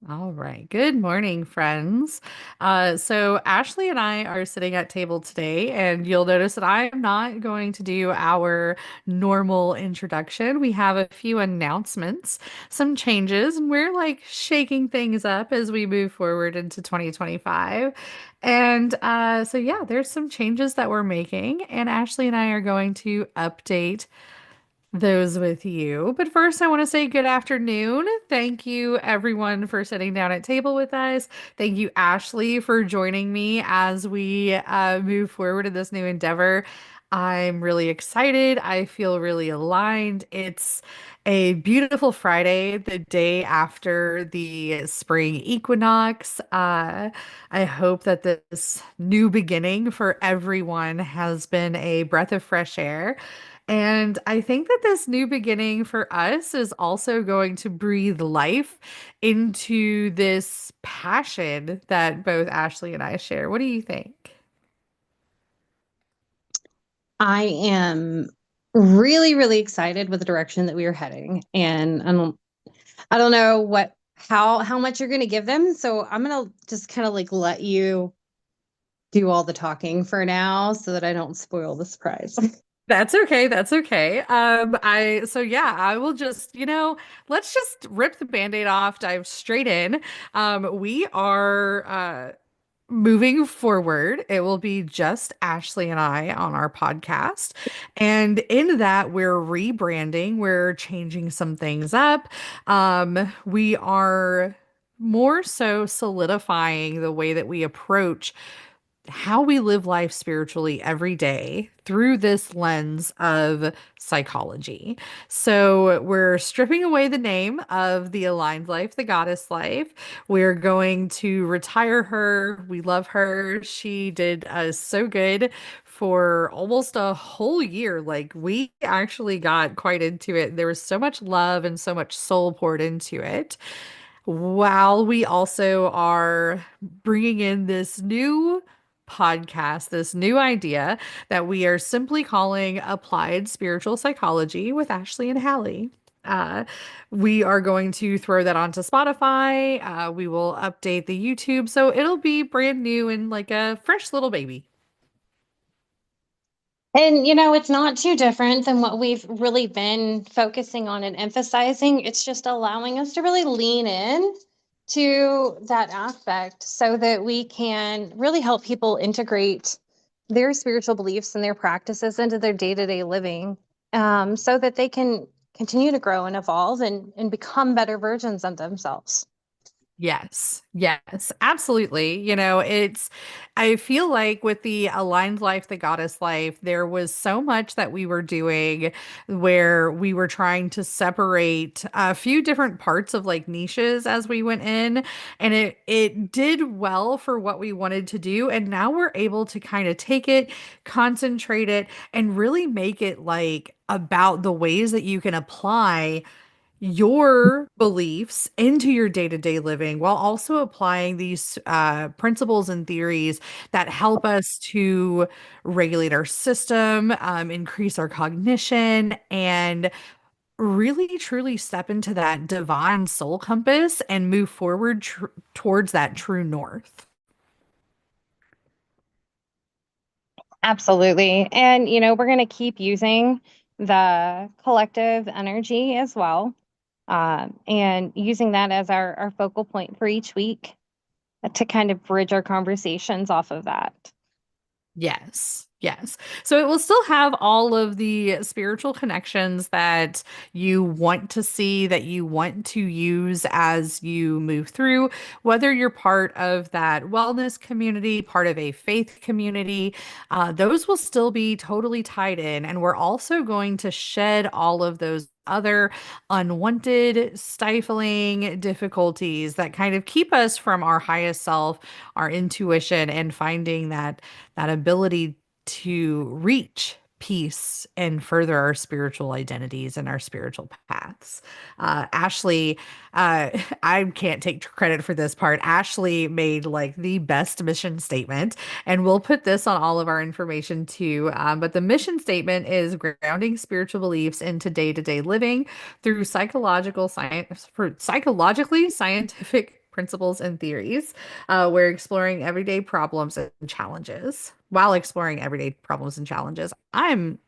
All right. Good morning, friends. So Ashley and I are sitting at table today, and you'll notice that I am not going to do our normal introduction. We have a few announcements, some changes, and we're like shaking things up as we move forward into 2025. And there's some changes that we're making, and Ashley and I are going to update those with you. But first, I want to say good afternoon. Thank you, everyone, for sitting down at table with us. Thank you, Ashley, for joining me as we move forward in this new endeavor. I'm really excited. I feel really aligned. It's a beautiful Friday, the day after the spring equinox. I hope that this new beginning for everyone has been a breath of fresh air. And I think that this new beginning for us is also going to breathe life into this passion that both Ashley and I share. What do you think? I am really, really excited with the direction that we are heading. And I don't know how much you're gonna give them. So I'm gonna just kind of like let you do all the talking for now so that I don't spoil the surprise. That's okay. That's okay. I will just, let's just rip the Band-Aid off, dive straight in. We are moving forward, it will be just Ashley and I on our podcast. And in that, we're rebranding, we're changing some things up. We are more so solidifying the way that we approach how we live life spiritually every day through this lens of psychology. So we're stripping away the name of the aligned life, the goddess life. We're going to retire her. We love her. She did us so good for almost a whole year. Like we actually got quite into it. There was so much love and so much soul poured into it. While we also are bringing in this new podcast, this new idea that we are simply calling Applied Spiritual Psychology with Ashley and Hallie. Uh, we are going to throw that onto Spotify. We will update the YouTube. So it'll be brand new and like a fresh little baby. And it's not too different than what we've really been focusing on and emphasizing. It's just allowing us to really lean in to that aspect so that we can really help people integrate their spiritual beliefs and their practices into their day-to-day living, so that they can continue to grow and evolve and become better versions of themselves. Yes, yes, absolutely. I feel like with the aligned life, the goddess life, there was so much that we were doing where we were trying to separate a few different parts of like niches as we went in, and it did well for what we wanted to do. And now we're able to kind of take it, concentrate it, and really make it like about the ways that you can apply your beliefs into your day-to-day living while also applying these principles and theories that help us to regulate our system, increase our cognition, and really truly step into that divine soul compass and move forward towards that true north. Absolutely. And, we're going to keep using the collective energy as well, and using that as our focal point for each week to kind of bridge our conversations off of that. Yes. Yes. So it will still have all of the spiritual connections that you want to see, that you want to use as you move through, whether you're part of that wellness community, part of a faith community, those will still be totally tied in. And we're also going to shed all of those other unwanted, stifling difficulties that kind of keep us from our highest self, our intuition, and finding that ability to reach peace and further our spiritual identities and our spiritual paths. Ashley, uh, I can't take credit for this part. Ashley made like the best mission statement, and we'll put this on all of our information too. But the mission statement is grounding spiritual beliefs into day-to-day living through psychologically scientific principles, and theories. We're exploring everyday problems and challenges. While exploring everyday problems and challenges, I'm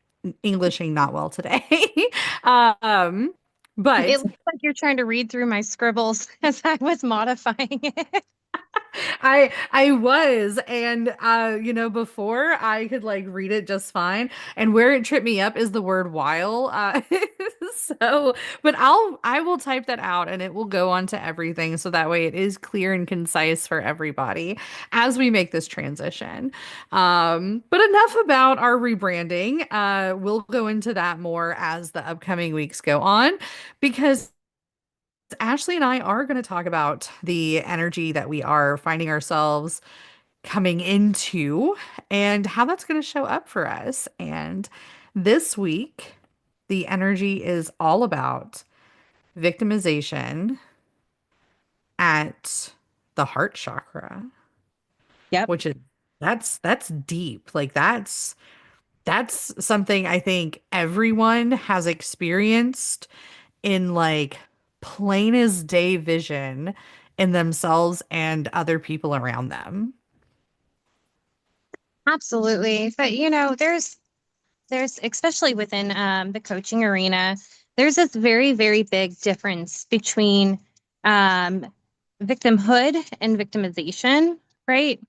Englishing not well today. Um, It but looks like you're trying to read through my scribbles as I was modifying it. I was, and before I could like read it just fine, and where it tripped me up is the word while. So, but I will type that out and it will go onto everything so that way it is clear and concise for everybody as we make this transition. But enough about our rebranding. We'll go into that more as the upcoming weeks go on because Ashley and I are going to talk about the energy that we are finding ourselves coming into and how that's going to show up for us. And this week, the energy is all about victimization at the heart chakra, Yep. which is that's deep. Like that's something I think everyone has experienced in like plain as day vision in themselves and other people around them. Absolutely. But there's especially within the coaching arena, there's this very, very big difference between um, victimhood and victimization, right?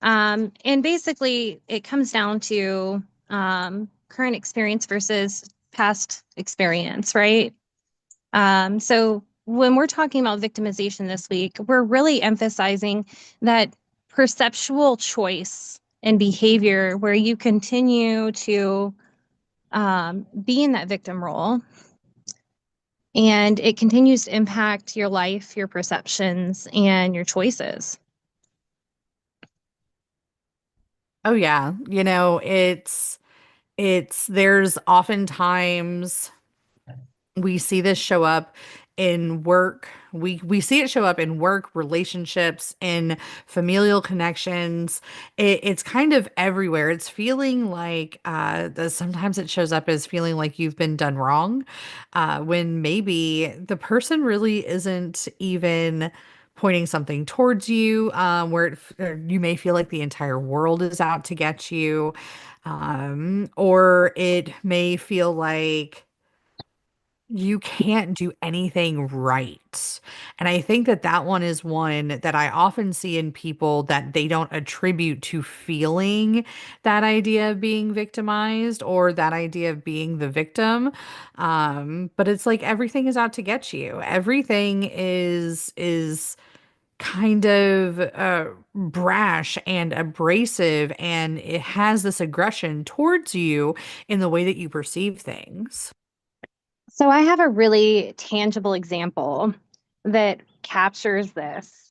And basically, it comes down to current experience versus past experience, right? So when we're talking about victimization this week, we're really emphasizing that perceptual choice and behavior where you continue to be in that victim role and it continues to impact your life, your perceptions, and your choices. Oh yeah, there's oftentimes we see this show up in work. We see it show up in work, relationships, in familial connections. It's kind of everywhere. It's feeling like sometimes it shows up as feeling like you've been done wrong, when maybe the person really isn't even pointing something towards you, or you may feel like the entire world is out to get you, or it may feel like you can't do anything right. And I think that that one is one that I often see in people that they don't attribute to feeling that idea of being victimized or that idea of being the victim. But it's like everything is out to get you. Everything is kind of brash and abrasive, and it has this aggression towards you in the way that you perceive things. So I have a really tangible example that captures this.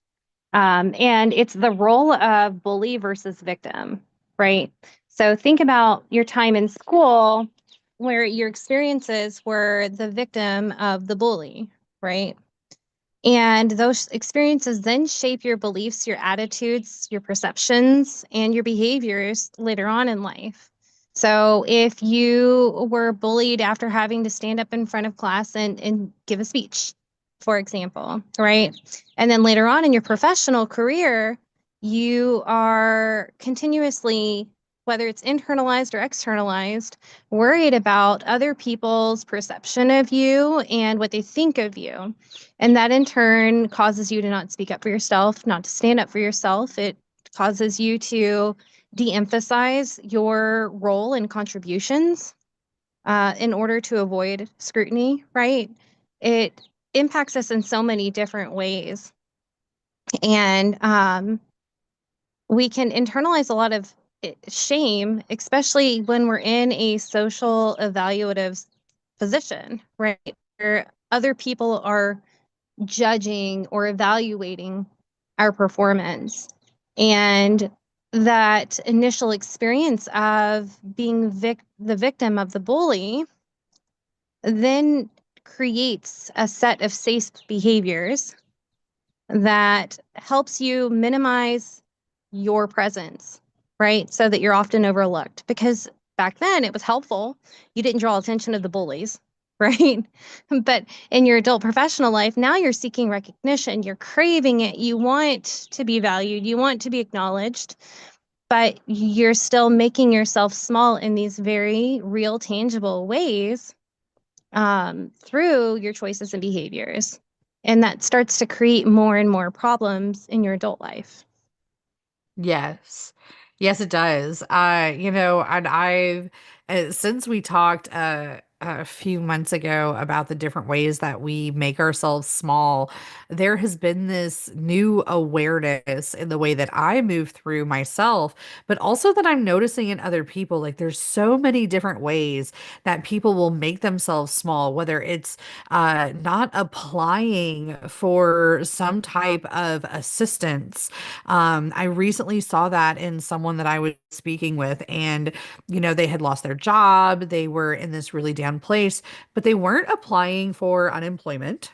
And it's the role of bully versus victim, right? So think about your time in school where your experiences were the victim of the bully, right? And those experiences then shape your beliefs, your attitudes, your perceptions, and your behaviors later on in life. So if you were bullied after having to stand up in front of class and give a speech, for example, right? And then later on in your professional career, you are continuously, whether it's internalized or externalized, worried about other people's perception of you and what they think of you. And that in turn causes you to not speak up for yourself, not to stand up for yourself. It causes you to de-emphasize your role and contributions in order to avoid scrutiny, right? It impacts us in so many different ways. And we can internalize a lot of shame, especially when we're in a social evaluative position, right? Where other people are judging or evaluating our performance. And that initial experience of being the victim of the bully then creates a set of safe behaviors that helps you minimize your presence, right? So that you're often overlooked because back then it was helpful. You didn't draw attention to the bullies, right? But in your adult professional life, now you're seeking recognition, you're craving it, you want to be valued, you want to be acknowledged, but you're still making yourself small in these very real, tangible ways through your choices and behaviors. And that starts to create more and more problems in your adult life. Yes. Yes, it does. And I've since we talked a few months ago about the different ways that we make ourselves small, there has been this new awareness in the way that I move through myself, but also that I'm noticing in other people. Like there's so many different ways that people will make themselves small, whether it's not applying for some type of assistance. I recently saw that in someone that I was speaking with, and they had lost their job, they were in this really down place, but they weren't applying for unemployment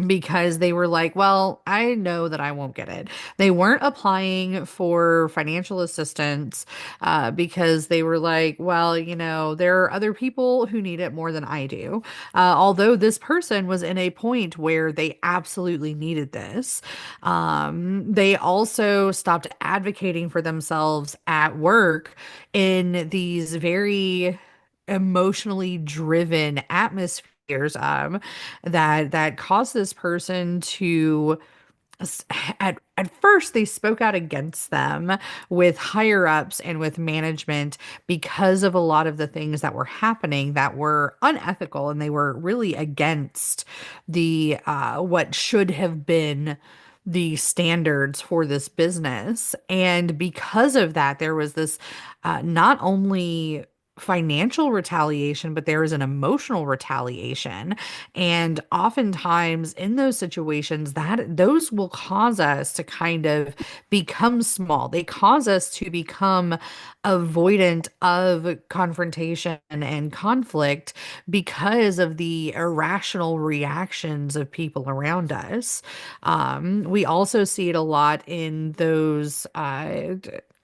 because they were like, well, I know that I won't get it. They weren't applying for financial assistance because they were like, well, there are other people who need it more than I do. Although this person was in a point where they absolutely needed this. They also stopped advocating for themselves at work in these very emotionally driven atmospheres that caused this person to at first they spoke out against them with higher ups and with management because of a lot of the things that were happening that were unethical, and they were really against the what should have been the standards for this business. And because of that, there was this not only financial retaliation, but there is an emotional retaliation. And oftentimes in those situations, that those will cause us to kind of become small. They cause us to become avoidant of confrontation and conflict because of the irrational reactions of people around us. We also see it a lot in those.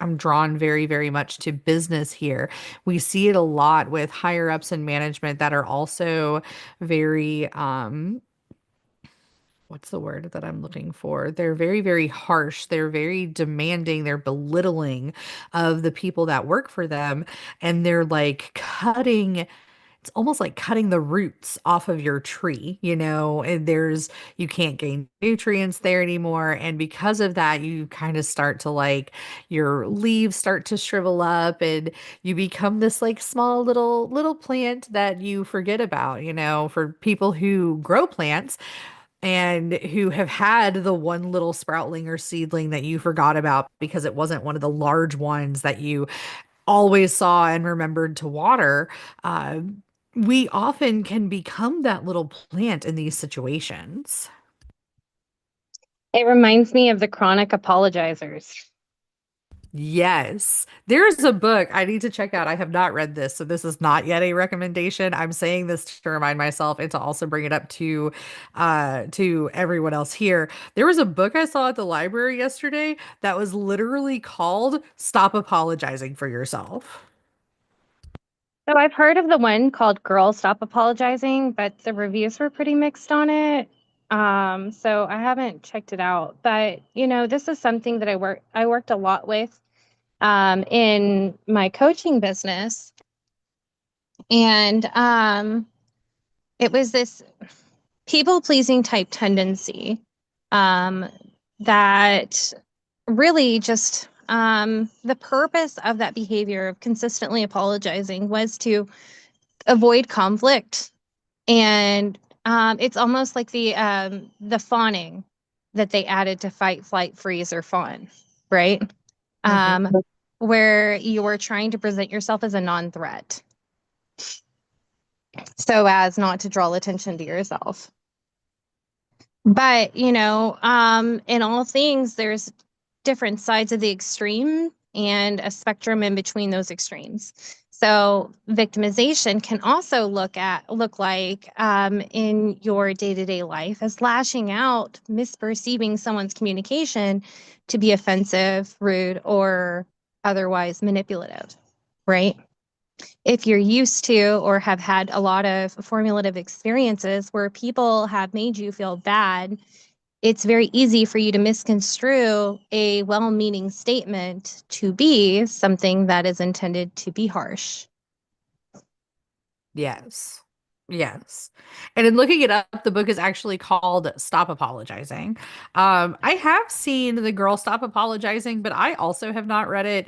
I'm drawn very, very much to business here. We see it a lot with higher ups in management that are also very what's the word that I'm looking for? They're very, very harsh. They're very demanding. They're belittling of the people that work for them. And they're like it's almost like cutting the roots off of your tree, and you can't gain nutrients there anymore. And because of that, you kind of start to like, your leaves start to shrivel up and you become this like small little plant that you forget about, for people who grow plants and who have had the one little sproutling or seedling that you forgot about because it wasn't one of the large ones that you always saw and remembered to water. Uh, we often can become that little plant in these situations. It reminds me of the chronic apologizers. Yes, there's a book I need to check out. I have not read this, so this is not yet a recommendation. I'm saying this to remind myself and to also bring it up to everyone else here. There was a book I saw at the library yesterday that was literally called Stop Apologizing for Yourself. So I've heard of the one called Girl Stop Apologizing, but the reviews were pretty mixed on it. So I haven't checked it out. But this is something that I worked a lot with in my coaching business. And it was this people pleasing type tendency um, that really just the purpose of that behavior of consistently apologizing was to avoid conflict. And it's almost like the fawning that they added to fight, flight, freeze, or fawn, right? Mhm. Um, where you are trying to present yourself as a non-threat so as not to draw attention to yourself. But, in all things, there's different sides of the extreme and a spectrum in between those extremes. So victimization can also look like in your day-to-day life as lashing out, misperceiving someone's communication to be offensive, rude, or otherwise manipulative, right? If you're used to or have had a lot of formulative experiences where people have made you feel bad, it's very easy for you to misconstrue a well meaning statement to be something that is intended to be harsh. Yes. Yes. And in looking it up, the book is actually called Stop Apologizing. I have seen The Girl Stop Apologizing, but I also have not read it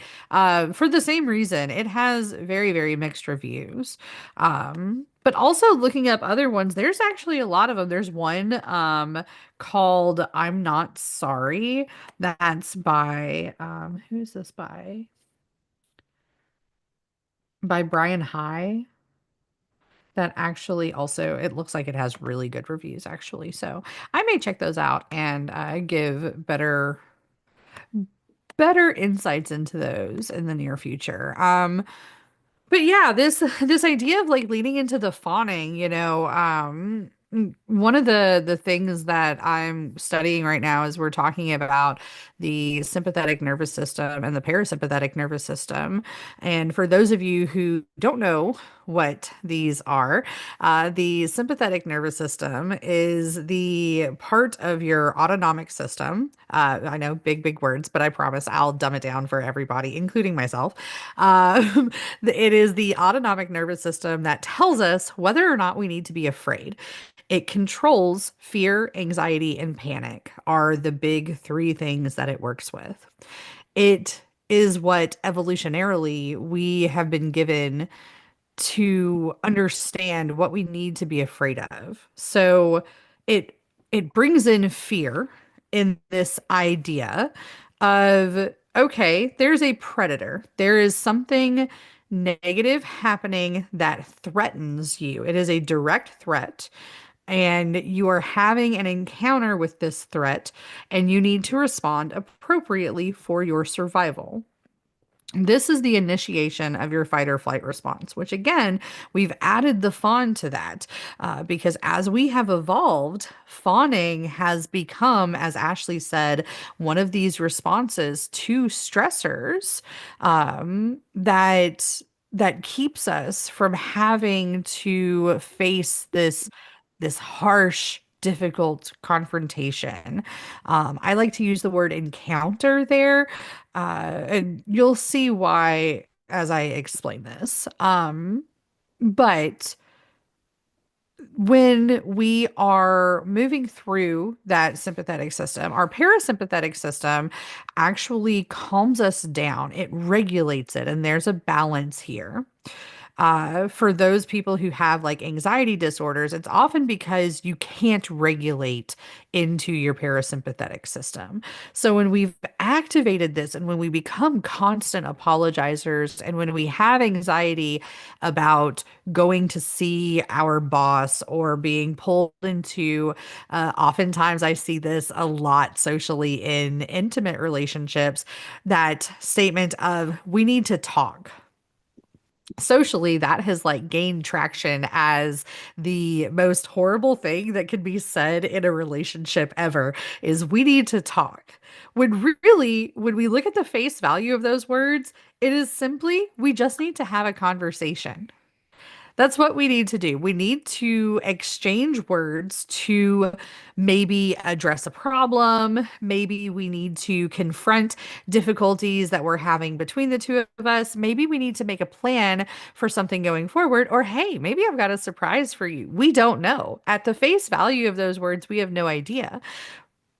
for the same reason. It has very, very mixed reviews. But also looking up other ones, there's actually a lot of them. There's one called I'm Not Sorry. That's by who is this by? By Brian High. That actually also it looks like it has really good reviews actually. So I may check those out and give better insights into those in the near future. But yeah, this idea of like leaning into the fawning, one of the things that I'm studying right now is we're talking about the sympathetic nervous system and the parasympathetic nervous system. And for those of you who don't know what these are, the sympathetic nervous system is the part of your autonomic system. I know big, big words, but I promise I'll dumb it down for everybody, including myself. Um, it is the autonomic nervous system that tells us whether or not we need to be afraid. It controls fear, anxiety, and panic are the big three things that it works with. It is what evolutionarily we have been given to understand what we need to be afraid of. So it it brings in fear in this idea of okay, there's a predator. There is something negative happening that threatens you. It is a direct threat. And you are having an encounter with this threat, and you need to respond appropriately for your survival. This is the initiation of your fight or flight response, which again, we've added the fawn to that because as we have evolved, fawning has become, as Ashley said, one of these responses to stressors that keeps us from having to face this harsh, difficult confrontation. I like to use the word encounter there, and you'll see why as I explain this. But when we are moving through that sympathetic system, our parasympathetic system actually calms us down. It regulates it, and there's a balance here. For those people who have like anxiety disorders, it's often because you can't regulate into your parasympathetic system. So when we've activated this and when we become constant apologizers and when we have anxiety about going to see our boss or being pulled into, oftentimes I see this a lot socially in intimate relationships, that statement of we need to talk socially that has like gained traction as the most horrible thing that could be said in a relationship ever is we need to talk. When really, when we look at the face value of those words, it is simply we just need to have a conversation. That's what we need to do. We need to exchange words to maybe address a problem. Maybe we need to confront difficulties that we're having between the two of us. Maybe we need to make a plan for something going forward. Or, hey, maybe I've got a surprise for you. We don't know. At the face value of those words, we have no idea.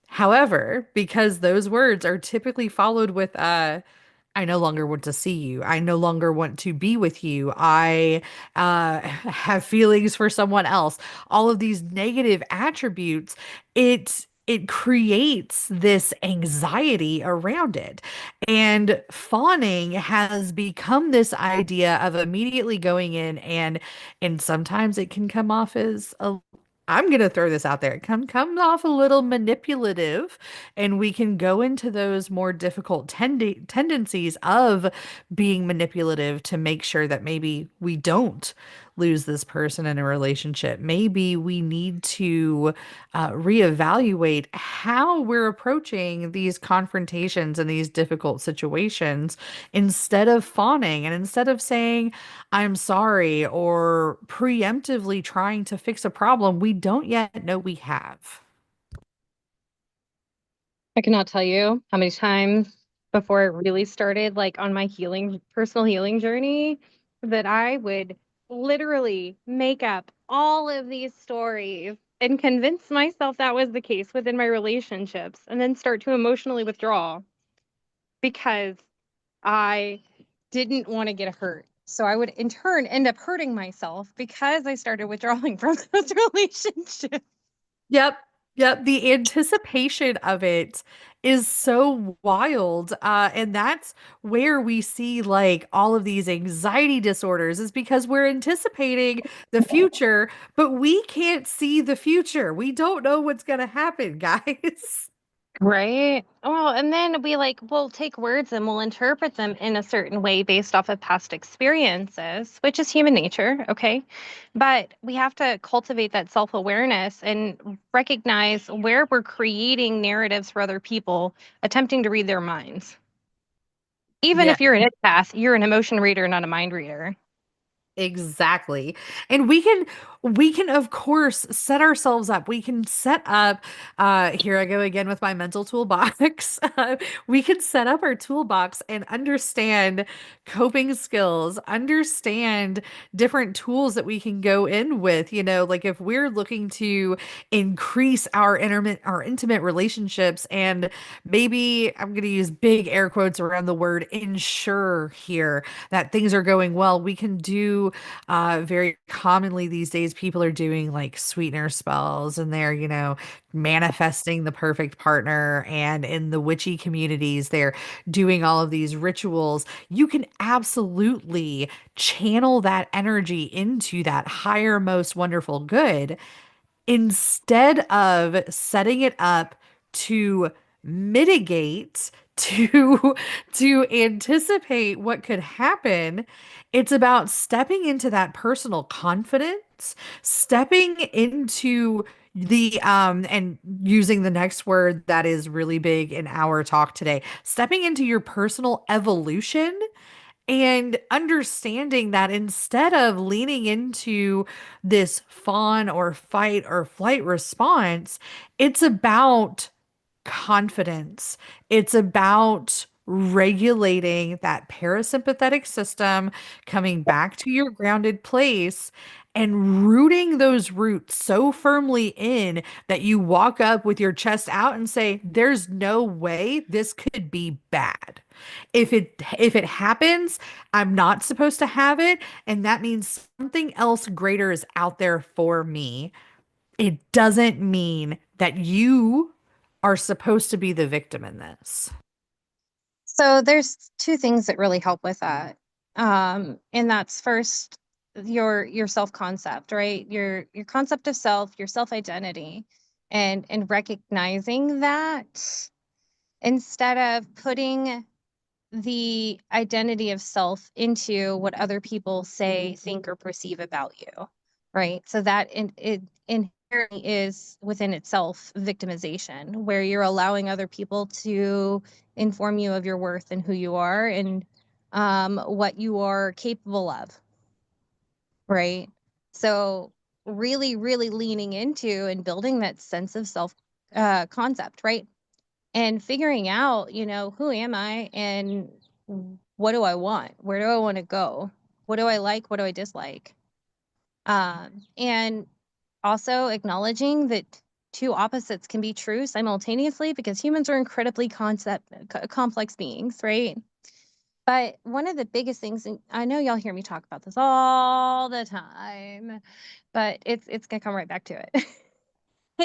However, because those words are typically followed with I no longer want to see you. I no longer want to be with you. I have feelings for someone else. All of these negative attributes, it creates this anxiety around it. And fawning has become this idea of immediately going in and sometimes it can come off as a I'm gonna throw this out there. It comes off a little manipulative, and we can go into those more difficult tendencies of being manipulative to make sure that maybe we don't lose this person in a relationship. Maybe we need to reevaluate how we're approaching these confrontations and these difficult situations instead of fawning and instead of saying, I'm sorry, or preemptively trying to fix a problem we don't yet know we have. I cannot tell you how many times before it really started, like on my healing, personal healing journey, that I would literally make up all of these stories and convince myself that was the case within my relationships, and then start to emotionally withdraw because I didn't want to get hurt. So I would in turn end up hurting myself because I started withdrawing from those relationships. Yep. Yep. The anticipation of it is so wild. And that's where we see like all of these anxiety disorders is because we're anticipating the future, but we can't see the future. We don't know what's going to happen, guys. Right. Well, and then we'll take words and we'll interpret them in a certain way based off of past experiences, which is human nature. Okay. But we have to cultivate that self awareness and recognize where we're creating narratives for other people, attempting to read their minds. Even Yeah. if you're an empath, you're an emotion reader, not a mind reader. Exactly. And we can of course set ourselves up. We can set up here I go again with my mental toolbox. We can set up our toolbox and understand coping skills, understand different tools that we can go in with, you know, like if we're looking to increase our intimate relationships and maybe I'm going to use big air quotes around the word ensure here that things are going well, we can do very commonly these days, people are doing like sweetener spells and they're, you know, manifesting the perfect partner. And in the witchy communities, they're doing all of these rituals. You can absolutely channel that energy into that higher, most wonderful good instead of setting it up to mitigate to anticipate what could happen. It's about stepping into that personal confidence, stepping into the and using the next word that is really big in our talk today, stepping into your personal evolution and understanding that instead of leaning into this fawn or fight or flight response, it's about confidence. It's about regulating that parasympathetic system, coming back to your grounded place, and rooting those roots so firmly in that you walk up with your chest out and say, there's no way this could be bad. If it happens, I'm not supposed to have it, and that means something else greater is out there for me. It doesn't mean that you are supposed to be the victim in this. So there's two things that really help with that. And that's first your self-concept, right? Your concept of self, your self-identity, and recognizing that instead of putting the identity of self into what other people say, think, or perceive about you, right? So that it inherently is within itself victimization, where you're allowing other people to inform you of your worth and who you are and what you are capable of, right? So really, really leaning into and building that sense of self concept, right? And figuring out, who am I and what do I want? Where do I want to go? What do I like? What do I dislike? And also acknowledging that two opposites can be true simultaneously because humans are incredibly complex beings, right? But one of the biggest things, and I know y'all hear me talk about this all the time, but it's gonna come right back to it.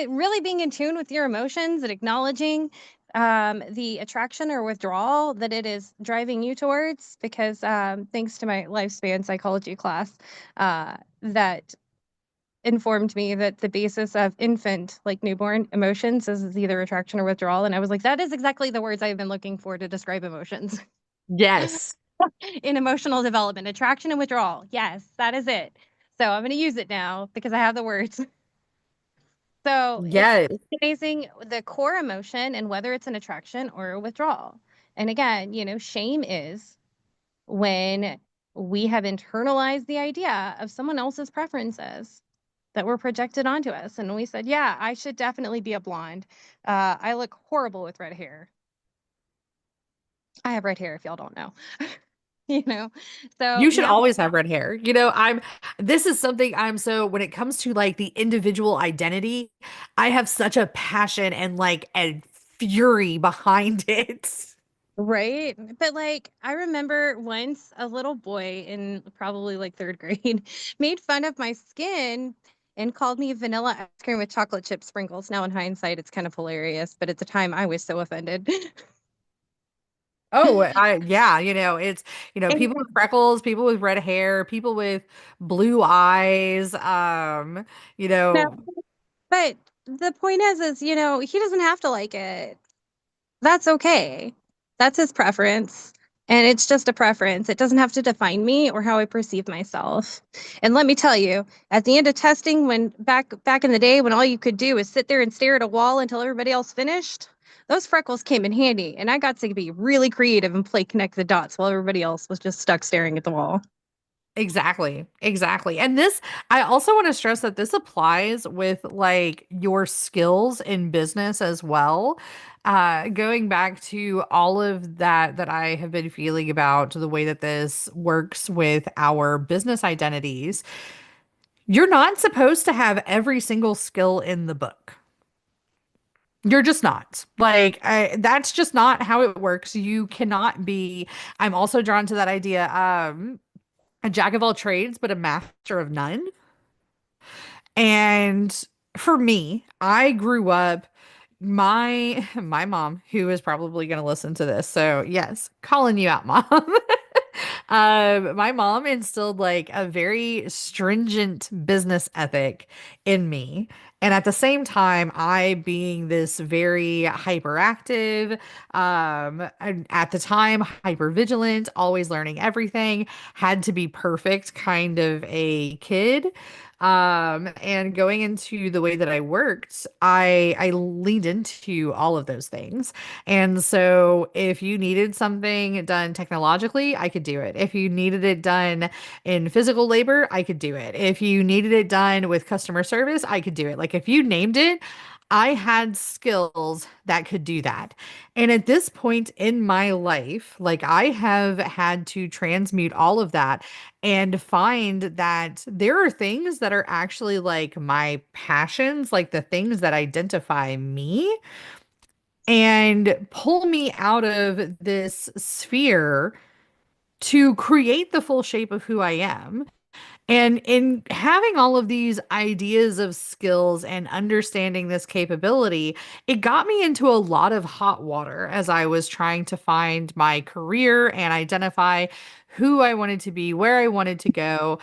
Really being in tune with your emotions and acknowledging the attraction or withdrawal that it is driving you towards, because thanks to my lifespan psychology class, that informed me that the basis of infant, like newborn emotions, is either attraction or withdrawal. And I was like, that is exactly the words I've been looking for to describe emotions Yes. in emotional development: attraction and withdrawal. Yes, that is it. So I'm going to use it now because I have the words. So it's Yes. recognizing the core emotion and whether it's an attraction or a withdrawal. And again, shame is when we have internalized the idea of someone else's preferences that were projected onto us. And we said, yeah, I should definitely be a blonde. I look horrible with red hair. I have red hair if y'all don't know. you know. So You should now, always have red hair. This is something when it comes to like the individual identity, I have such a passion and like a fury behind it. right? But like I remember once a little boy in probably like third grade made fun of my skin and called me vanilla ice cream with chocolate chip sprinkles. Now in hindsight, it's kind of hilarious, but at the time I was so offended. Yeah, people with freckles, people with red hair, people with blue eyes, you No, know, but the point is, he doesn't have to like it. That's okay. That's his preference. And it's just a preference. It doesn't have to define me or how I perceive myself. And let me tell you, at the end of testing, when back in the day when all you could do is sit there and stare at a wall until everybody else finished, those freckles came in handy. And I got to be really creative and play connect the dots while everybody else was just stuck staring at the wall. exactly, exactly. And I also want to stress that this applies with like your skills in business as well. Going back to all of that I have been feeling about the way that this works with our business identities, you're not supposed to have every single skill in the book. You're just not. That's just not how it works. You cannot be. I'm also drawn to that idea. A jack of all trades, but a master of none. And for me, I grew up my mom, who is probably going to listen to this. So, yes, calling you out, mom. My mom instilled like a very stringent business ethic in me. And at the same time, I being this very hyperactive, and at the time, hyper vigilant, always learning everything, had to be perfect kind of a kid. And going into the way that I worked, I leaned into all of those things. And so if you needed something done technologically, I could do it. If you needed it done in physical labor, I could do it. If you needed it done with customer service, I could do it. Like if you named it, I had skills that could do that. And at this point in my life, like I have had to transmute all of that and find that there are things that are actually like my passions, like the things that identify me and pull me out of this sphere to create the full shape of who I am. And in having all of these ideas of skills and understanding this capability, it got me into a lot of hot water as I was trying to find my career and identify who I wanted to be, where I wanted to go.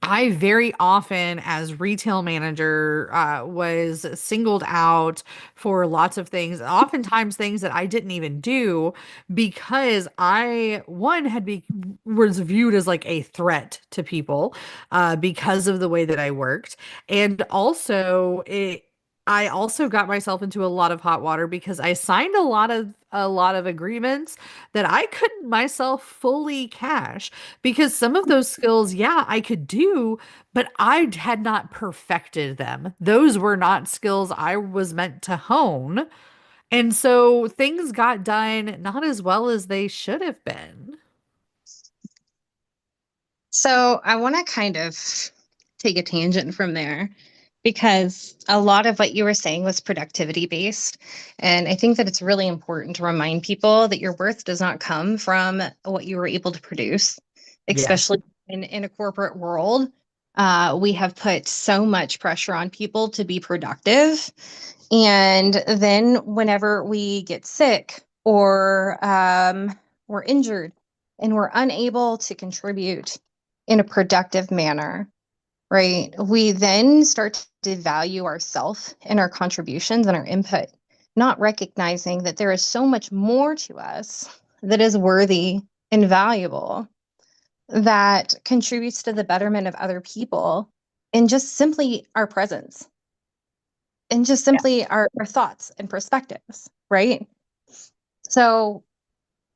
I very often, as retail manager, was singled out for lots of things, oftentimes things that I didn't even do because one, was viewed as like a threat to people, because of the way that I worked. And I also got myself into a lot of hot water because I signed a lot of agreements that I couldn't myself fully cash because some of those skills, yeah, I could do, but I had not perfected them. Those were not skills I was meant to hone. And so things got done not as well as they should have been. So I want to kind of take a tangent from there because a lot of what you were saying was productivity based. And I think that it's really important to remind people that your worth does not come from what you were able to produce, Yes. especially in a corporate world. We have put so much pressure on people to be productive. And then whenever we get sick or we're injured and we're unable to contribute in a productive manner, right? We then start to value ourselves and our contributions and our input, not recognizing that there is so much more to us that is worthy and valuable. that contributes to the betterment of other people and just simply our presence and just simply our thoughts and perspectives, right? So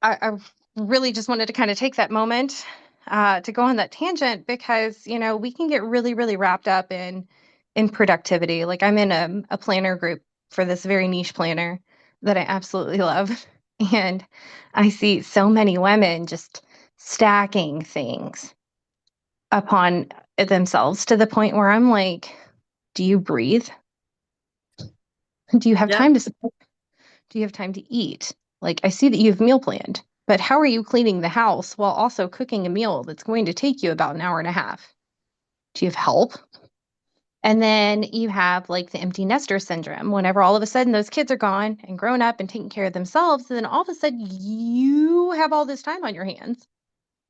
I really just wanted to kind of take that moment to go on that tangent because we can get really, really wrapped up in productivity. Like I'm in a planner group for this very niche planner that I absolutely love, and I see so many women just stacking things upon themselves to the point where I'm like, do you breathe? Do you have Yep. time to sleep? Do you have time to eat? Like, I see that you've meal planned, but how are you cleaning the house while also cooking a meal that's going to take you about an hour and a half? Do you have help? And then you have like the empty nester syndrome. Whenever all of a sudden those kids are gone and grown up and taking care of themselves, then all of a sudden you have all this time on your hands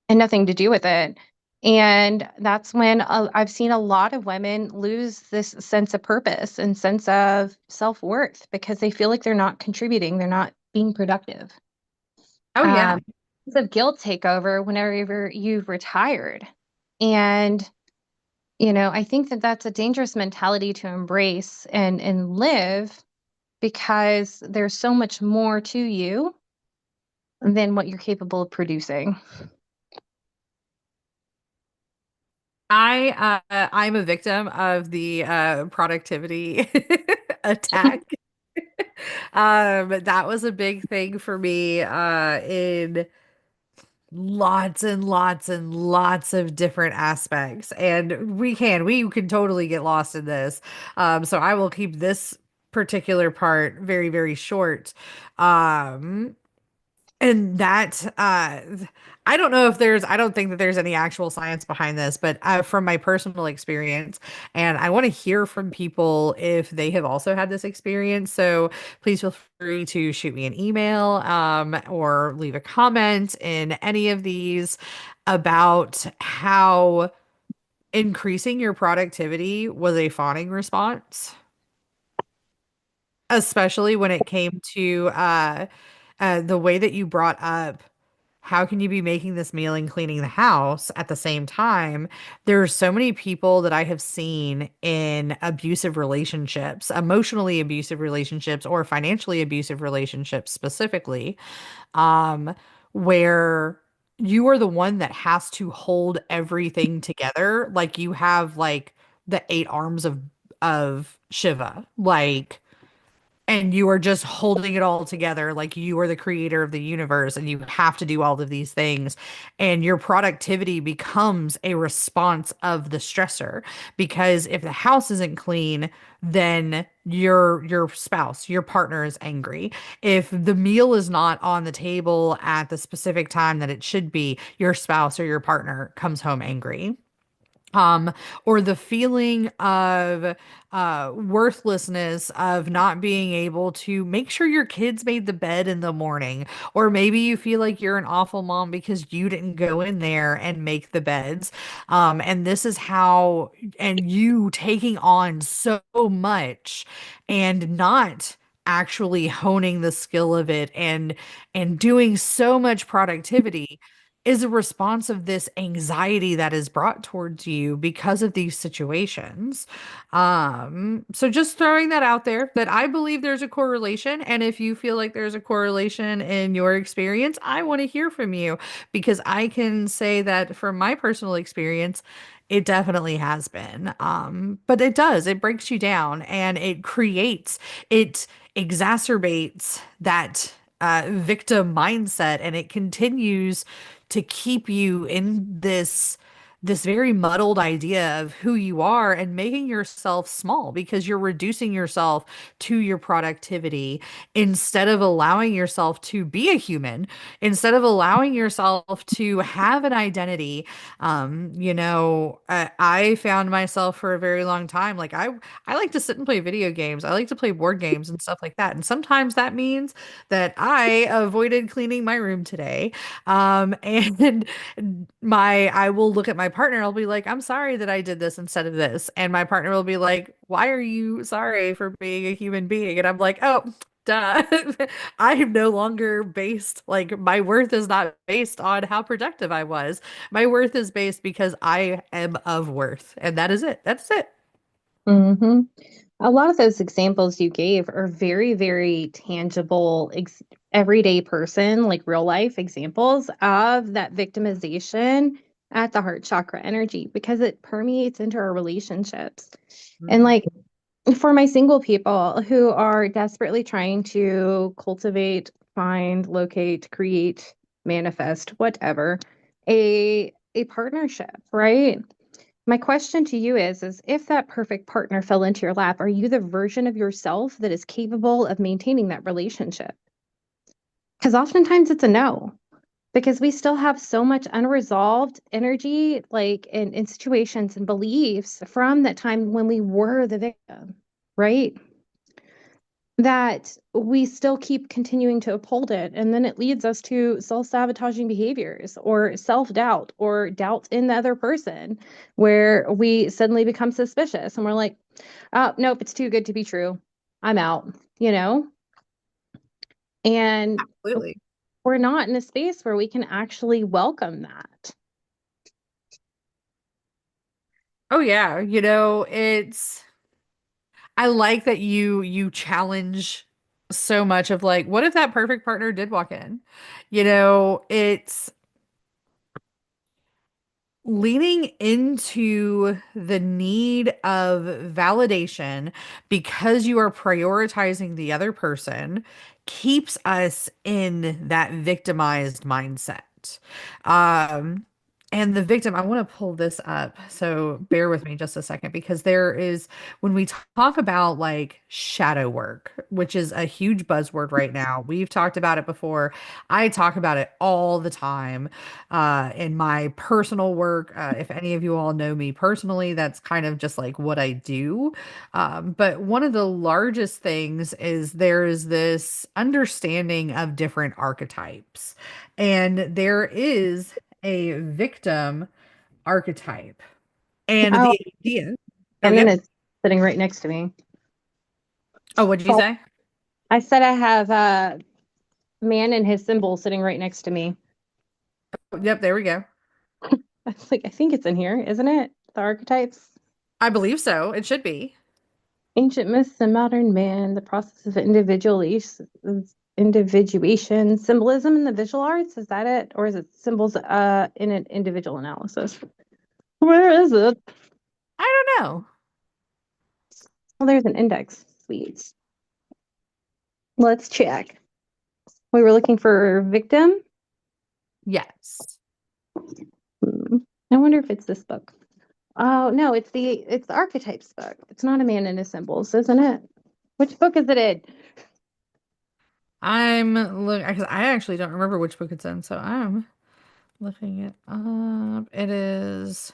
and nothing to do with it. And that's when I've seen a lot of women lose this sense of purpose and sense of self-worth because they feel like they're not contributing, they're not being productive. Oh yeah. Sense of guilt take over whenever you've retired. And, I think that that's a dangerous mentality to embrace and live because there's so much more to you than what you're capable of producing. I'm a victim of the productivity attack. That was a big thing for me in lots and lots and lots of different aspects. And we can totally get lost in this. So I will keep this particular part very, very short. Um, and that, I don't think that there's any actual science behind this, but from my personal experience, and I want to hear from people if they have also had this experience. So please feel free to shoot me an email, or leave a comment in any of these about how increasing your productivity was a fawning response, especially when it came to the way that you brought up how can you be making this meal and cleaning the house at the same time? There's so many people that I have seen in abusive relationships, emotionally abusive relationships, or financially abusive relationships specifically, um, where you are the one that has to hold everything together. Like you have like the eight arms of Shiva. Like and you are just holding it all together like you are the creator of the universe and you have to do all of these things and your productivity becomes a response of the stressor because if the house isn't clean then your spouse your partner is angry. If the meal is not on the table at the specific time that it should be, your spouse or your partner comes home angry, um, or the feeling of worthlessness of not being able to make sure your kids made the bed in the morning, or maybe you feel like you're an awful mom because you didn't go in there and make the beds. And this is how, and you taking on so much and not actually honing the skill of it and doing so much productivity is a response of this anxiety that is brought towards you because of these situations. So just throwing that out there that I believe there's a correlation. And if you feel like there's a correlation in your experience, I want to hear from you because I can say that from my personal experience, it definitely has been. But it does, it breaks you down and it exacerbates that victim mindset and it continues to keep you in this very muddled idea of who you are and making yourself small because you're reducing yourself to your productivity instead of allowing yourself to be a human, instead of allowing yourself to have an identity. I found myself for a very long time like I like to sit and play video games. I like to play board games and stuff like that. And sometimes that means that I avoided cleaning my room today. And I will look at my partner, I'll be like, I'm sorry that I did this instead of this. And my partner will be like, why are you sorry for being a human being? And I'm like, oh, Duh. I am no longer based, like, my worth is not based on how productive I was. My worth is based because I am of worth. And that is it. That's it. Hmm. A lot of those examples you gave are very, very tangible, everyday person, like real life examples of that victimization at the heart chakra energy because it permeates into our relationships. And Mhm. like for my single people who are desperately trying to cultivate, find, locate, create, manifest, whatever, a partnership, right? My question to you is if that perfect partner fell into your lap, are you the version of yourself that is capable of maintaining that relationship? Because oftentimes it's a no, because we still have so much unresolved energy, like in situations and beliefs from that time when we were the victim, right? That we still keep continuing to uphold it. And then it leads us to self sabotaging behaviors or self doubt or doubt in the other person, where we suddenly become suspicious and we're like, oh, nope, it's too good to be true. I'm out, you know? And Absolutely. we're not in a space where we can actually welcome that. Oh yeah, I like that you challenge so much of like, what if that perfect partner did walk in? It's leaning into the need of validation because you are prioritizing the other person keeps us in that victimized mindset. Um, and the victim, I want to pull this up, so bear with me just a second because there is, when we talk about like shadow work, which is a huge buzzword right now, we've talked about it before. I talk about it all the time in my personal work. If any of you all know me personally, that's kind of just like what I do. But one of the largest things is there's this understanding of different archetypes, and there is a victim archetype. And Oh, the idea, oh, and then yep. it's sitting right next to me. Oh, what did you So say? I said I have a man and his symbol sitting right next to me. Yep, there we go. I was like, I think it's in here, isn't it? The archetypes. I believe so. It should be. Ancient myths and modern man, the process of individuation, symbolism in the visual arts, is that it? Or is it symbols in an individual analysis? Where is it? I don't know. Well, there's an index. Sweet. Let's check. We were looking for victim. Yes. Hmm. I wonder if it's this book. Oh no, it's the archetypes book. It's not a man and his symbols, isn't it? Which book is it in? I actually don't remember which book it's in, so I'm looking it up. It is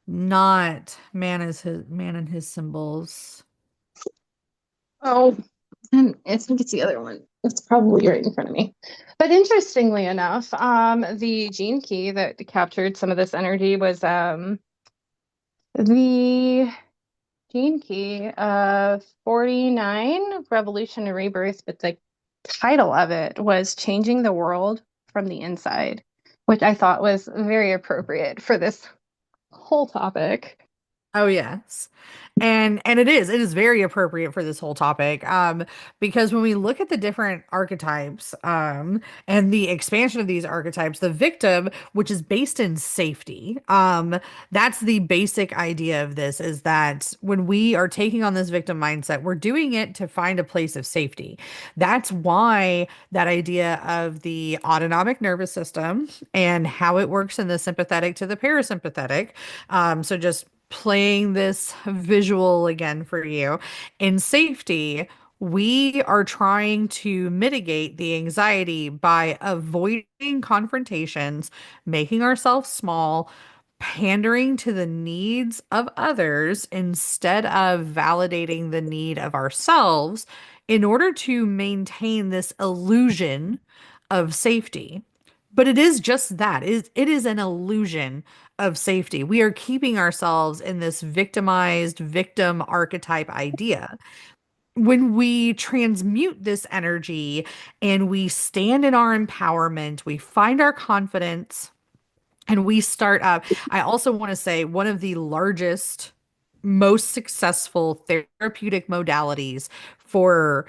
not man and his symbols. Oh, and I think it's the other one. It's probably right in front of me. But interestingly enough, the gene key that captured some of this energy was the gene key of 49 Revolution and Rebirth, but the title of it was Changing the World from the Inside, which I thought was very appropriate for this whole topic. Oh yes. And it is very appropriate for this whole topic because when we look at the different archetypes and the expansion of these archetypes, the victim, which is based in safety, that's the basic idea of this, is that when we are taking on this victim mindset, we're doing it to find a place of safety. That's why that idea of the autonomic nervous system and how it works in the sympathetic to the parasympathetic, so just playing this visual again for you. In safety, we are trying to mitigate the anxiety by avoiding confrontations, making ourselves small, pandering to the needs of others instead of validating the need of ourselves in order to maintain this illusion of safety. But it is just that. It is an illusion of safety. We are keeping ourselves in this victimized victim archetype idea. when we transmute this energy and we stand in our empowerment, we find our confidence and we start up. I also want to say one of the largest, most successful therapeutic modalities for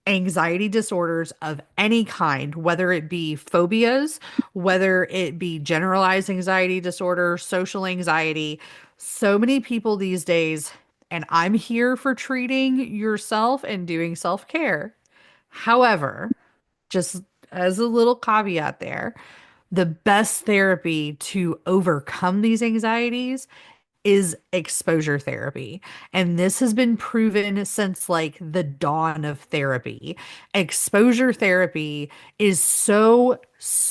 anxiety disorders of any kind, whether it be phobias, whether it be generalized anxiety disorder, social anxiety. So many people these days, and I'm here for treating yourself and doing self-care. However, just as a little caveat there, the best therapy to overcome these anxieties is exposure therapy. And this has been proven since like the dawn of therapy. Exposure therapy is so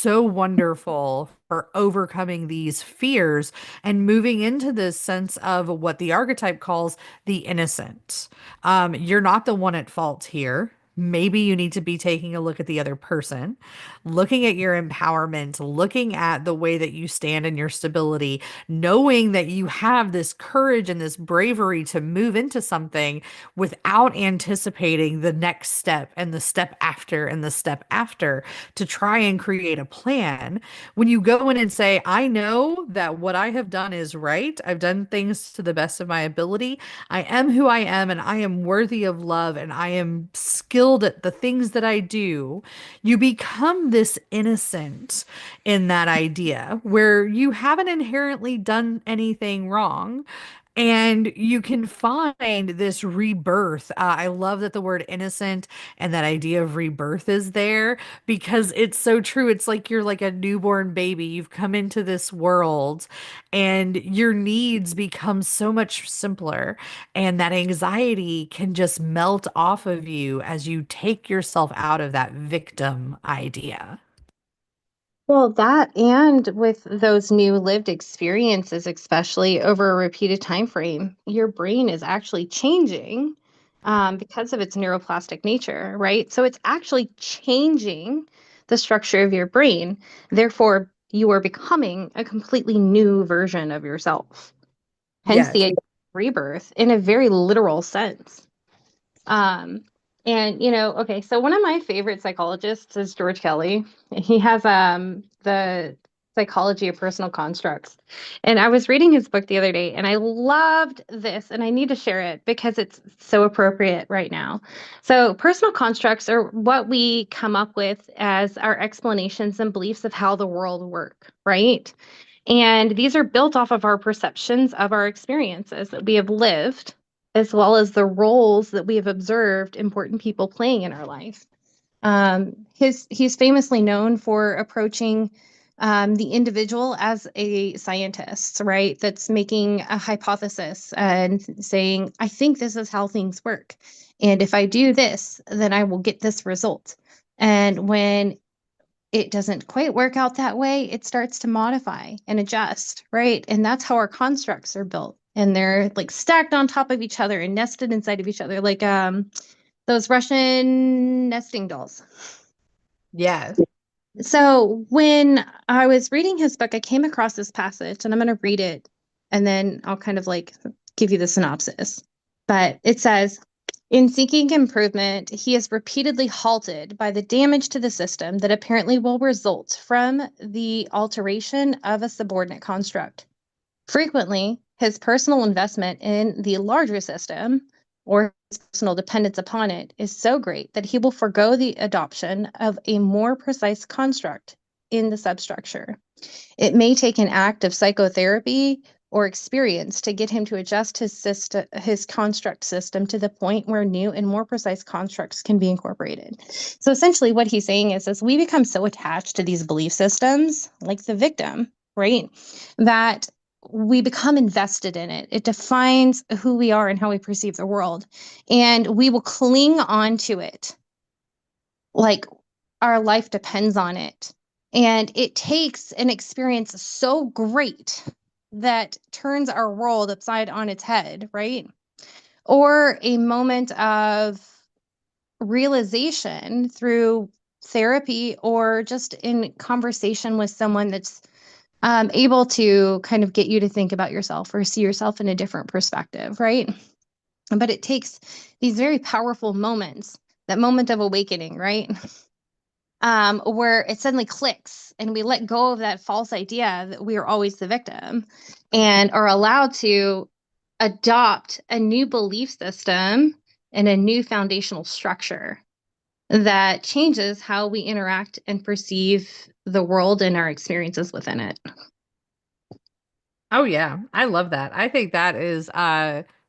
wonderful for overcoming these fears and moving into this sense of what the archetype calls the innocent. You're not the one at fault here. Maybe you need to be taking a look at the other person, looking at your empowerment, looking at the way that you stand in your stability, knowing that you have this courage and this bravery to move into something without anticipating the next step and the step after and the step after to try and create a plan. When you go in and say, I know that what I have done is right, I've done things to the best of my ability, I am who I am, and I am worthy of love, and I am skilled at the things that I do, you become this innocent in that idea where you haven't inherently done anything wrong. And you can find this rebirth. I love that the word innocent and that idea of rebirth is there because it's so true. It's like you're like a newborn baby. You've come into this world and your needs become so much simpler. And that anxiety can just melt off of you as you take yourself out of that victim idea. Well, that and with those new lived experiences, especially over a repeated time frame, your brain is actually changing because of its neuroplastic nature, right? So it's actually changing the structure of your brain. Therefore, you are becoming a completely new version of yourself. Hence the Yes. idea of rebirth in a very literal sense. Um, and okay, so one of my favorite psychologists is George Kelly. He has the Psychology of Personal Constructs. And I was reading his book the other day and I loved this and I need to share it because it's so appropriate right now. So, personal constructs are what we come up with as our explanations and beliefs of how the world work, right? And these are built off of our perceptions of our experiences that we have lived, as well as the roles that we have observed important people playing in our life. He's famously known for approaching the individual as a scientist, right? That's making a hypothesis and saying, I think this is how things work. And if I do this, then I will get this result. And when it doesn't quite work out that way, it starts to modify and adjust, right? And that's how our constructs are built. And they're like stacked on top of each other and nested inside of each other, like those Russian nesting dolls. Yes. So when I was reading his book, I came across this passage, and I'm going to read it, and then I'll kind of like give you the synopsis. But it says, in seeking improvement, he is repeatedly halted by the damage to the system that apparently will result from the alteration of a subordinate construct. Frequently, his personal investment in the larger system or his personal dependence upon it is so great that he will forego the adoption of a more precise construct in the substructure. It may take an act of psychotherapy or experience to get him to adjust his construct system to the point where new and more precise constructs can be incorporated. So essentially what he's saying is as we become so attached to these belief systems, like the victim, right, that we become invested in it. It defines who we are and how we perceive the world. And we will cling on to it like our life depends on it. And it takes an experience so great that turns our world upside on its head, right? Or a moment of realization through therapy or just in conversation with someone that's able to kind of get you to think about yourself or see yourself in a different perspective, right? But it takes these very powerful moments, that moment of awakening, right? Where it suddenly clicks and we let go of that false idea that we are always the victim and are allowed to adopt a new belief system and a new foundational structure that changes how we interact and perceive the world and our experiences within it. Oh yeah, I love that. I think that is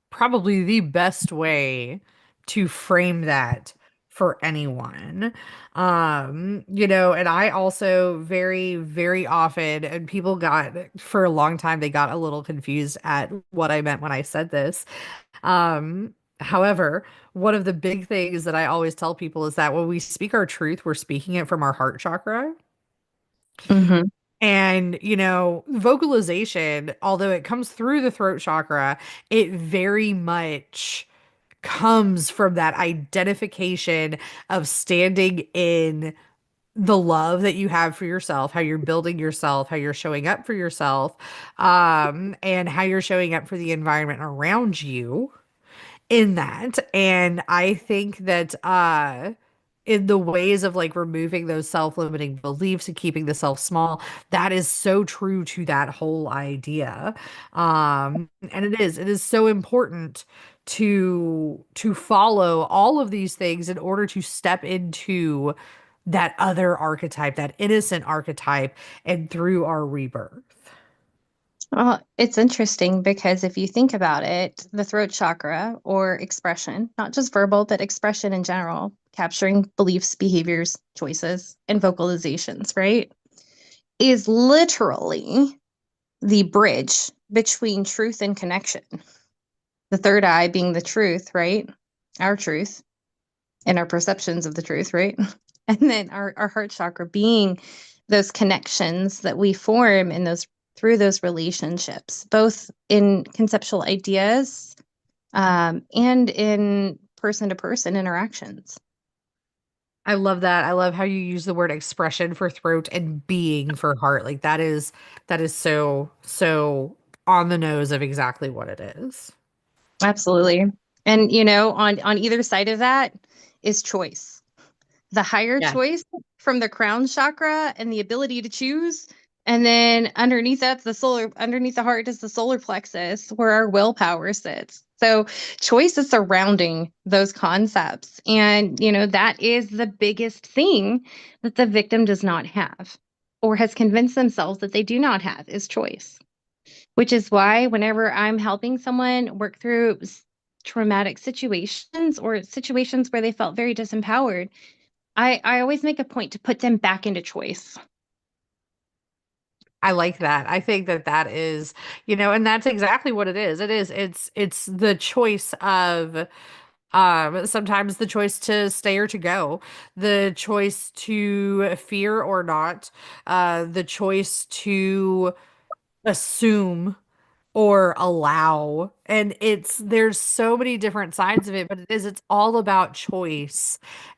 probably the best way to frame that for anyone. And I also very, very often, and people got for a long time, they got a little confused at what I meant when I said this. However, one of the big things that I always tell people is that when we speak our truth, we're speaking it from our heart chakra. Mm-hmm. And, vocalization, although it comes through the throat chakra, it very much comes from that identification of standing in the love that you have for yourself, how you're building yourself, how you're showing up for yourself, and how you're showing up for the environment around you in that. And I think that in the ways of like removing those self-limiting beliefs and keeping the self small, that is so true to that whole idea. And it is so important to follow all of these things in order to step into that other archetype, that innocent archetype, and through our rebirth. Well, it's interesting because if you think about it, the throat chakra or expression, not just verbal, but expression in general, capturing beliefs, behaviors, choices, and vocalizations, right, is literally the bridge between truth and connection. The third eye being the truth, right? Our truth and our perceptions of the truth, right? And then our heart chakra being those connections that we form in those through those relationships, both in conceptual ideas and in person to person interactions. I love that. I love how you use the word expression for throat and being for heart. Like that is so so on the nose of exactly what it is. Absolutely. And on either side of that is choice. The higher Yeah. choice from the crown chakra and the ability to choose. And then underneath the heart is the solar plexus where our willpower sits. So choice is surrounding those concepts. And, that is the biggest thing that the victim does not have or has convinced themselves that they do not have is choice, which is why whenever I'm helping someone work through traumatic situations or situations where they felt very disempowered, I always make a point to put them back into choice. I like that. I think that that is, and that's exactly what it is. It's the choice of sometimes the choice to stay or to go, the choice to fear or not, the choice to assume or allow. And there's so many different sides of it, but it's all about choice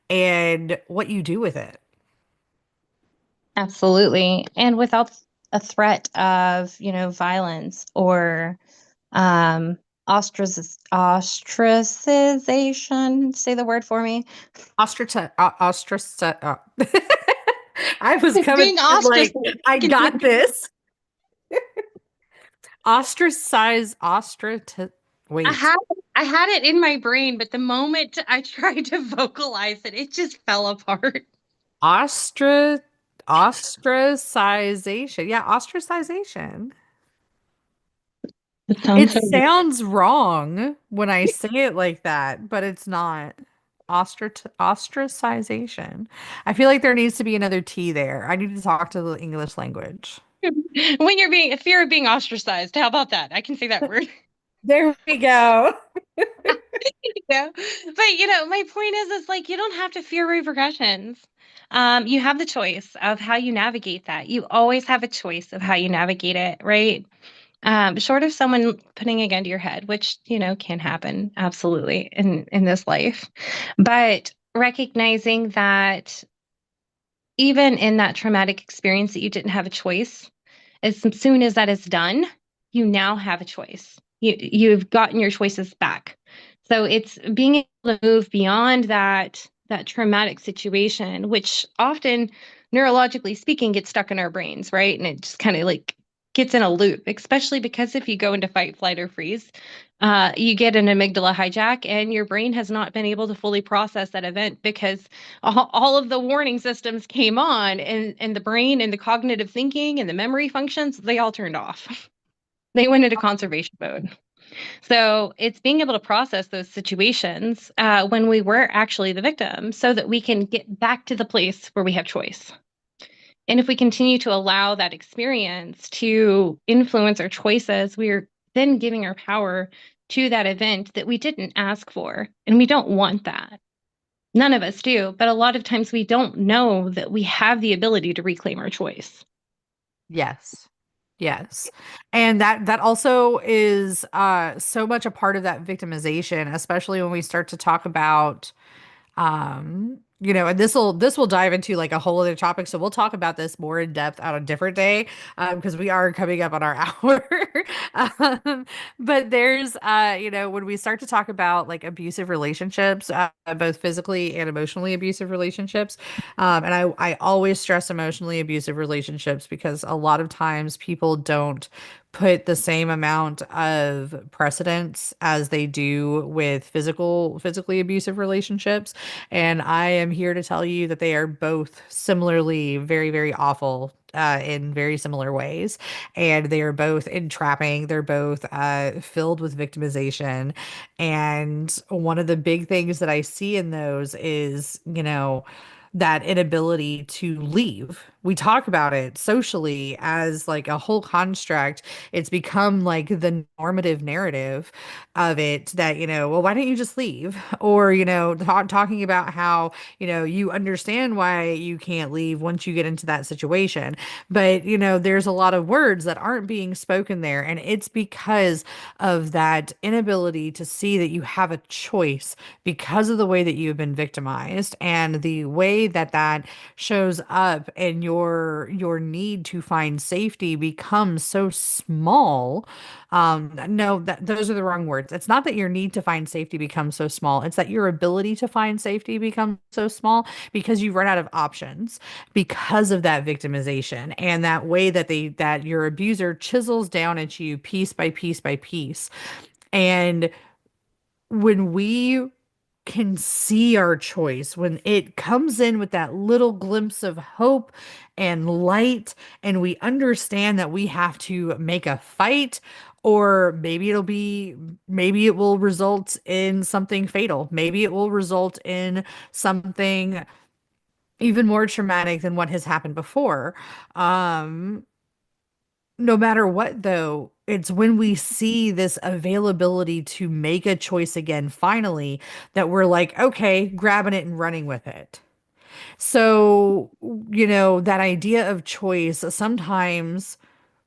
and what you do with it. Absolutely. And without a threat of, violence or um, ostracization. Say the word for me. Ostracize. I was coming Being in like, ostracized. I got this. Ostracize. I Wait. had I had it in my brain, but the moment I tried to vocalize it, it just fell apart. Ostra Ostracization. Yeah, ostracization. It sounds It so sounds wrong when I say it like that, but it's not. Ostracization. I feel like there needs to be another T there. I need to talk to the English language. when you're being fear of being ostracized. How about that? I can say that word. There we go. Yeah. But my point is like you don't have to fear repercussions. You have the choice of how you navigate that. You always have a choice of how you navigate it, right? Short of someone putting a gun to your head, which, can happen absolutely in this life. But recognizing that even in that traumatic experience that you didn't have a choice, as soon as that is done, you now have a choice. You've gotten your choices back. So it's being able to move beyond that traumatic situation, which often neurologically speaking gets stuck in our brains, right? And it just kind of like gets in a loop, especially because if you go into fight, flight, or freeze, you get an amygdala hijack and your brain has not been able to fully process that event because all of the warning systems came on and the brain and the cognitive thinking and the memory functions, they all turned off. They went into conservation mode. So it's being able to process those situations when we were actually the victim so that we can get back to the place where we have choice. And if we continue to allow that experience to influence our choices, we're then giving our power to that event that we didn't ask for. And we don't want that. None of us do. But a lot of times we don't know that we have the ability to reclaim our choice. Yes. Yes. And that also is so much a part of that victimization, especially when we start to talk about and this will dive into like a whole other topic. So we'll talk about this more in depth on a different day, because we are coming up on our hour. But there's when we start to talk about like abusive relationships, both physically and emotionally abusive relationships, and I always stress emotionally abusive relationships because a lot of times people don't put the same amount of precedence as they do with physically abusive relationships. And I am here to tell you that they are both similarly very, very awful. In very similar ways, and they are both entrapping. They're both filled with victimization, and one of the big things that I see in those is, that inability to leave. We talk about it socially as like a whole construct. It's become like the normative narrative of it that, well, why don't you just leave? Or, talking about how, you understand why you can't leave once you get into that situation. But, there's a lot of words that aren't being spoken there. And it's because of that inability to see that you have a choice because of the way that you've been victimized and the way that that shows up, and your need to find safety becomes so small. No, those are the wrong words. It's not that your need to find safety becomes so small. It's that your ability to find safety becomes so small because you've run out of options because of that victimization and that way that your abuser chisels down at you piece by piece by piece. And when we can see our choice, when it comes in with that little glimpse of hope and light, and we understand that we have to make a fight, or maybe it will result in something fatal. Maybe it will result in something even more traumatic than what has happened before. Um, no matter what, though, it's when we see this availability to make a choice again, finally, that we're like, okay, grabbing it and running with it. So, that idea of choice, sometimes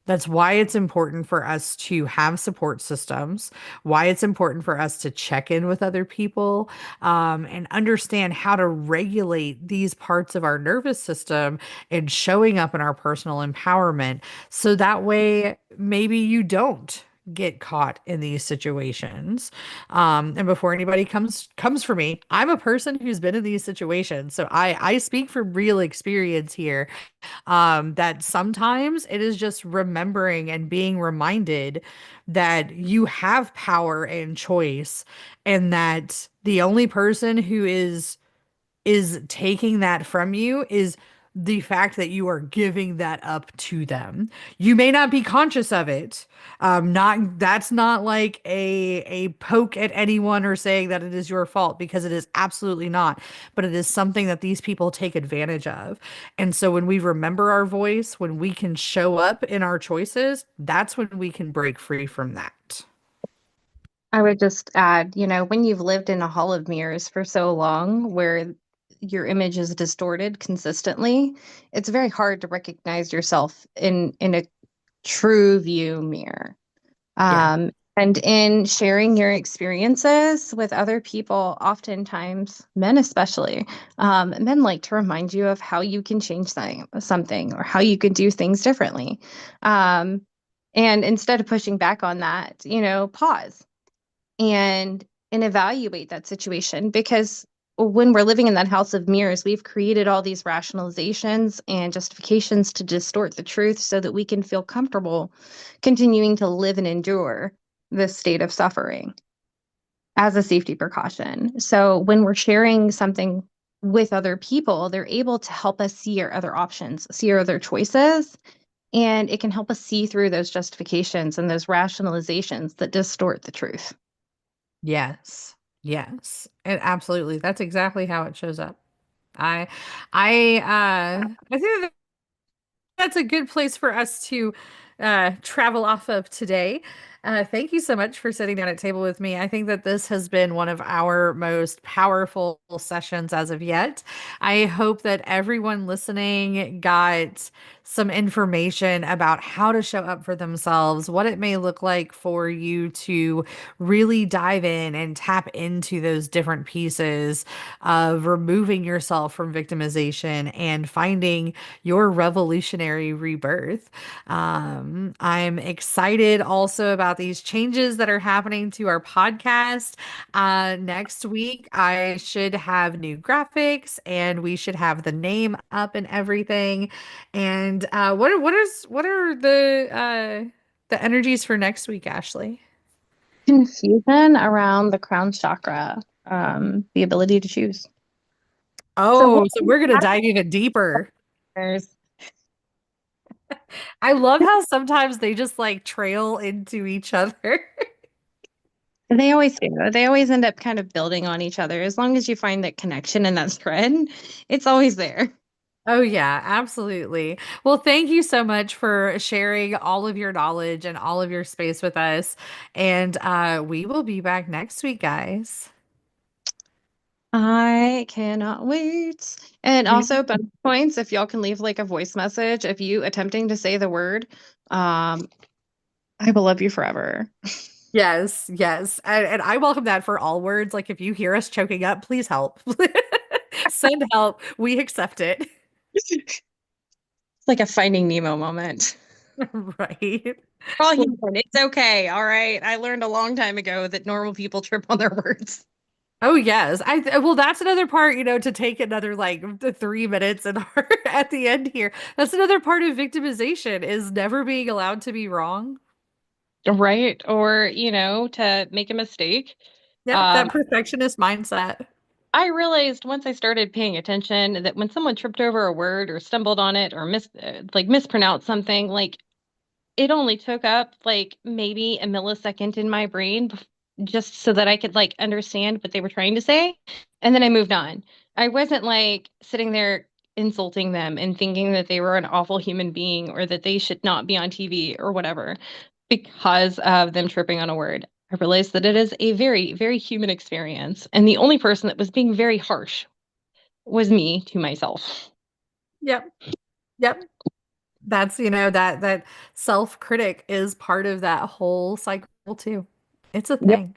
that's why it's important for us to have support systems, why it's important for us to check in with other people, and understand how to regulate these parts of our nervous system and showing up in our personal empowerment. So that way, maybe you don't get caught in these situations. And before anybody comes for me, I'm a person who's been in these situations. So I speak from real experience here, that sometimes it is just remembering and being reminded that you have power and choice, and that the only person who is taking that from you is the fact that you are giving that up to them. You may not be conscious of it. Not That's not like a poke at anyone or saying that it is your fault, because it is absolutely not. But it is something that these people take advantage of. And so when we remember our voice, when we can show up in our choices, that's when we can break free from that. I would just add, when you've lived in a hall of mirrors for so long where your image is distorted consistently, it's very hard to recognize yourself in a true view mirror. Yeah. And in sharing your experiences with other people, oftentimes, men especially, men like to remind you of how you can change something or how you could do things differently. Um, and instead of pushing back on that, pause and and evaluate that situation, because when we're living in that house of mirrors, we've created all these rationalizations and justifications to distort the truth so that we can feel comfortable continuing to live and endure this state of suffering as a safety precaution. So when we're sharing something with other people, they're able to help us see our other options, see our other choices, and it can help us see through those justifications and those rationalizations that distort the truth. Yes. Yes. And absolutely. That's exactly how it shows up. I I think that's a good place for us to travel off of today. Thank you so much for sitting down at table with me. I think that this has been one of our most powerful sessions as of yet. I hope that everyone listening got some information about how to show up for themselves, what it may look like for you to really dive in and tap into those different pieces of removing yourself from victimization and finding your revolutionary rebirth. I'm excited also about these changes that are happening to our podcast. Next week, I should have new graphics and we should have the name up and everything. And what are the energies for next week, Ashley? Confusion around the crown chakra, the ability to choose. So Oh, so what we're gonna dive even deeper. there's I love how sometimes they just like trail into each other. they always do. They always end up kind of building on each other. As long as you find that connection and that thread, it's always there. Oh, yeah, absolutely. Well, thank you so much for sharing all of your knowledge and all of your space with us. And we will be back next week, guys. I cannot wait. And Me also, bonus points if y'all can leave like a voice message of you attempting to say the word, um, I will love you forever. Yes, yes. And I welcome that for all words. Like if you hear us choking up, please help. Send help. We accept it. It's like a Finding Nemo moment. Right. We're all Well, human. It's okay. All right. I learned a long time ago that normal people trip on their words. oh yes. Well, that's another part, to take another like the 3 minutes and at the end here. That's another part of victimization is never being allowed to be wrong. Right. Or, to make a mistake. Yep, Um, that perfectionist mindset. I realized once I started paying attention that when someone tripped over a word or stumbled on it or mispronounced something, like it only took up like maybe a millisecond in my brain just so that I could like understand what they were trying to say. And then I moved on. I wasn't like sitting there insulting them and thinking that they were an awful human being or that they should not be on TV or whatever because of them tripping on a word. I realized that it is a very, very human experience. And the only person that was being very harsh was me to myself. Yep. Yep. That's, that self-critic is part of that whole cycle too. It's a Yep. thing.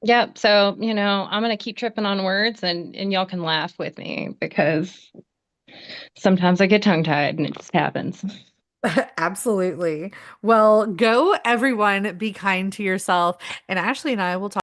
Yep. So, I'm going to keep tripping on words and y'all can laugh with me because sometimes I get tongue tied and it just happens. Absolutely. Well, go everyone, be kind to yourself, and Ashley and I will talk